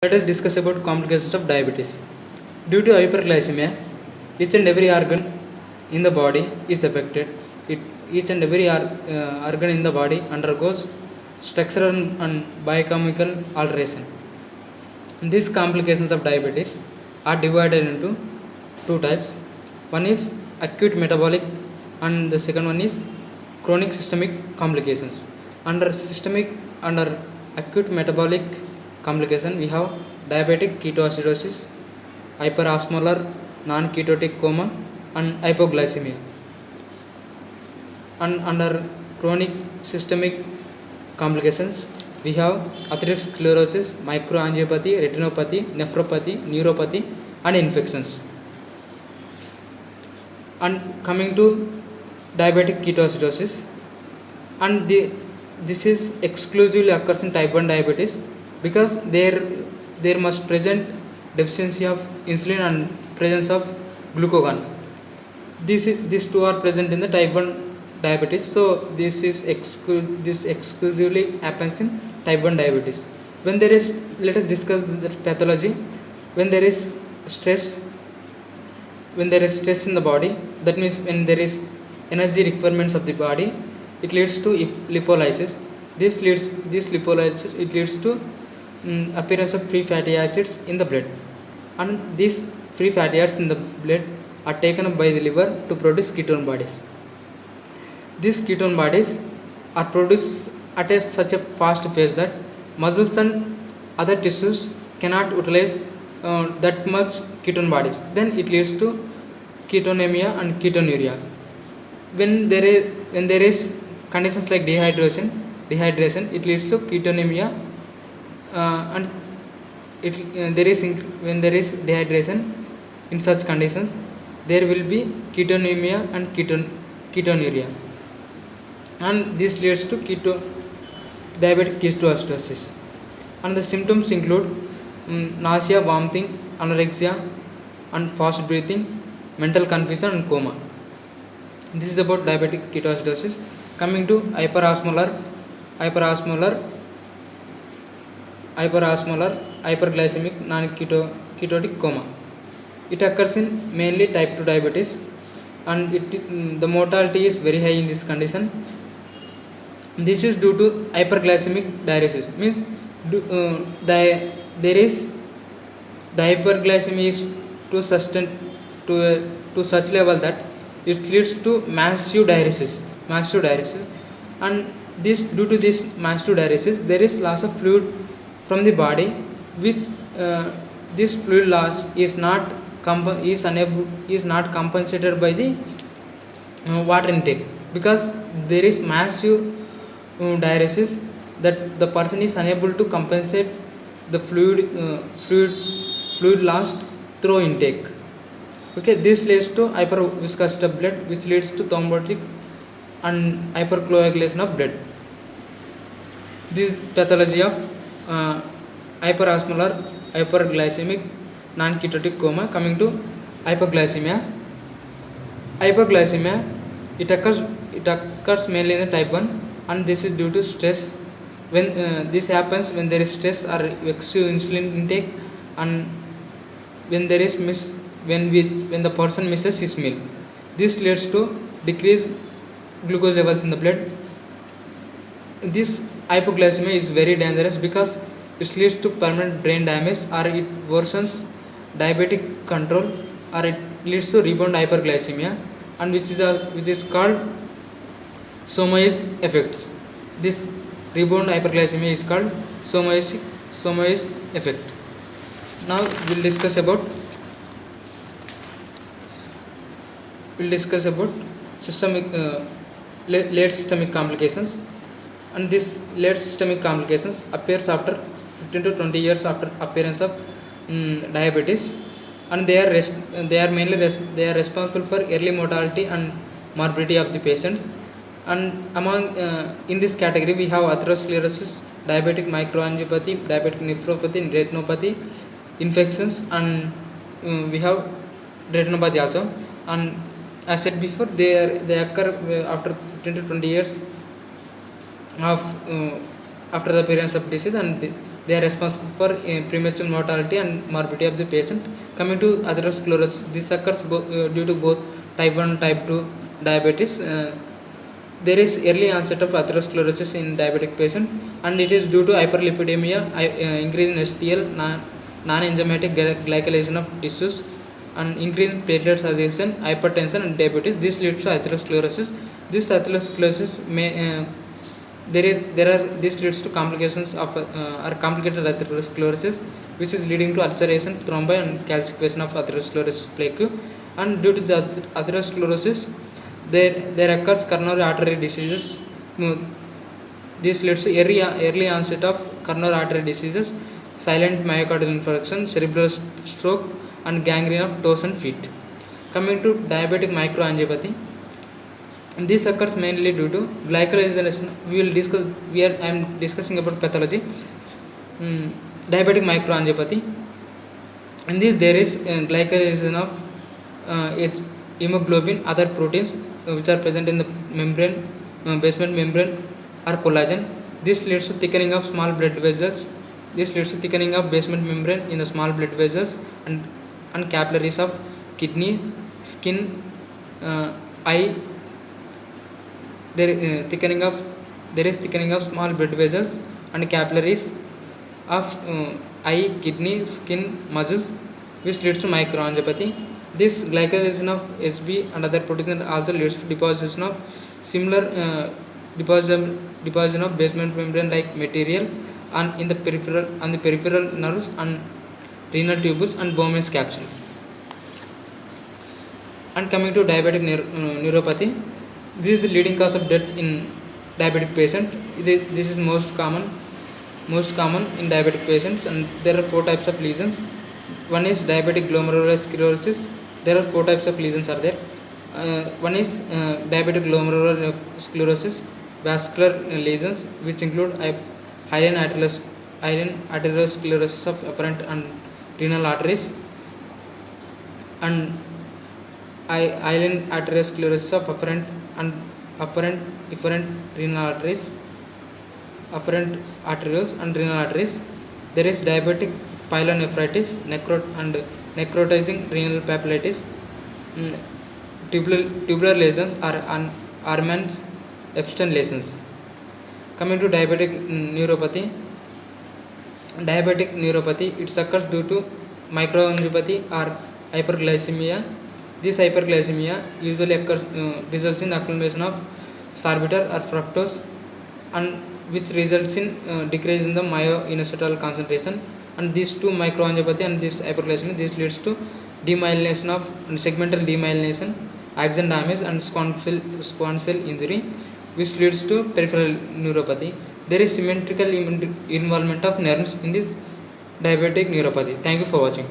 Let us discuss about complications of diabetes. Due to hyperglycemia, each and every organ in the body is affected. Each and every organ in the body undergoes structural and biochemical alteration. These complications of diabetes are divided into two types. One is acute metabolic and the second one is chronic systemic complications. Under acute metabolic complication we have diabetic ketoacidosis, hyperosmolar non-ketotic coma and hypoglycemia. And under chronic systemic complications we have atherosclerosis, microangiopathy, retinopathy, nephropathy, neuropathy and infections. And coming to diabetic ketoacidosis, and this is exclusively occurs in type 1 diabetes because there must present deficiency of insulin and presence of glucagon. These two are present in the type 1 diabetes, so this exclusively happens in type 1 diabetes. When there is, let us discuss the pathology. When there is stress in the body, that means when there is energy requirements of the body, it leads to lipolysis. This leads to appearance of free fatty acids in the blood, and these free fatty acids in the blood are taken up by the liver to produce ketone bodies. These ketone bodies are produced at such a fast pace that muscles and other tissues cannot utilize that much ketone bodies. Then it leads to ketonemia and ketonuria. When there is conditions like dehydration, it leads to ketonemia, and when there is dehydration, in such conditions there will be ketonemia and ketonuria, and this leads to diabetic ketoacidosis. And the symptoms include nausea, vomiting, anorexia and fast breathing, mental confusion and coma. This is about diabetic ketoacidosis. Coming to hyperglycemic non-ketotic coma. It occurs in mainly type 2 diabetes, and the mortality is very high in this condition. This is due to hyperglycemic diuresis. Means the hyperglycemia is to such level that it leads to massive diuresis, and due to this massive diuresis there is loss of fluid from the body, which this fluid loss is not compensated by the water intake, because there is massive diuresis that the person is unable to compensate the fluid lost through intake. Okay, this leads to hyperviscosity of blood, which leads to thrombotic and hypercoagulation of blood. This pathology of hyperosmolar hyperglycemic non-ketotic coma. Coming to hypoglycemia, it occurs mainly in the type 1, and this is due to stress. When this happens when there is stress or excessive insulin intake, and when the person misses his meal, this leads to decreased glucose levels in the blood. This hypoglycemia is very dangerous because it leads to permanent brain damage, or it worsens diabetic control, or it leads to rebound hyperglycemia, and which is called Somoy's effects. This rebound hyperglycemia is called Somoy's effect. Now we'll discuss about systemic late systemic complications, and this late systemic complications appears after 15 to 20 years after appearance of diabetes, and they are responsible for early mortality and morbidity of the patients. And among in this category we have atherosclerosis, diabetic microangiopathy, diabetic nephropathy, retinopathy, infections, and we have retinopathy also. And as said before, they occur after 15 to 20 years of after the appearance of disease, and They are responsible for premature mortality and morbidity of the patient. Coming to atherosclerosis, this occurs due to both type 1 and type 2 diabetes. There is early onset of atherosclerosis in diabetic patient, and it is due to hyperlipidemia, increase in HDL, non-enzymatic glycation of tissues, and increase in platelets adhesion, hypertension, and diabetes. This leads to atherosclerosis. This atherosclerosis this leads to complications of or complicated atherosclerosis, which is leading to ulceration, thrombi, and calcification of atherosclerosis plaque. And due to the atherosclerosis, there occurs coronary artery diseases. This leads to early onset of coronary artery diseases, silent myocardial infarction, cerebral stroke, and gangrene of toes and feet. Coming to diabetic microangiopathy, this occurs mainly due to glycosylation. I am discussing about pathology. Diabetic microangiopathy. In this, there is glycosylation of hemoglobin, other proteins which are present in the membrane, basement membrane, or collagen. This leads to thickening of small blood vessels. This leads to thickening of basement membrane in the small blood vessels and capillaries of kidney, skin, eye. There is thickening of small blood vessels and capillaries of eye, kidney, skin, muscles, which leads to microangiopathy. This glycosylation of HB and other proteins also leads to deposition of similar deposition of basement membrane like material on the peripheral nerves and renal tubules and Bowman's capsule. And coming to diabetic neuropathy, this is the leading cause of death in diabetic patient. This is most common in diabetic patients, and there are 4 types of lesions. One is diabetic glomerular sclerosis. There are 4 types of lesions are there. One is diabetic glomerular sclerosis, vascular lesions, which include iron arteriosclerosis of afferent and renal arteries, and iron arteriosclerosis of afferent efferent renal arteries, afferent arterioles and renal arteries. There is diabetic pyelonephritis, necrotizing renal papillitis. Tubular lesions are Armand's Epstein lesions. Coming to diabetic neuropathy, it occurs due to microangiopathy or hyperglycemia. This hyperglycemia usually results in accumulation of sorbitol or fructose, and which results in decrease in the myoinositol concentration. And these two, microangiopathy and this hyperglycemia, this leads to demyelination of segmental demyelination, axon damage, and squamous cell injury, which leads to peripheral neuropathy. There is symmetrical involvement of nerves in this diabetic neuropathy. Thank you for watching.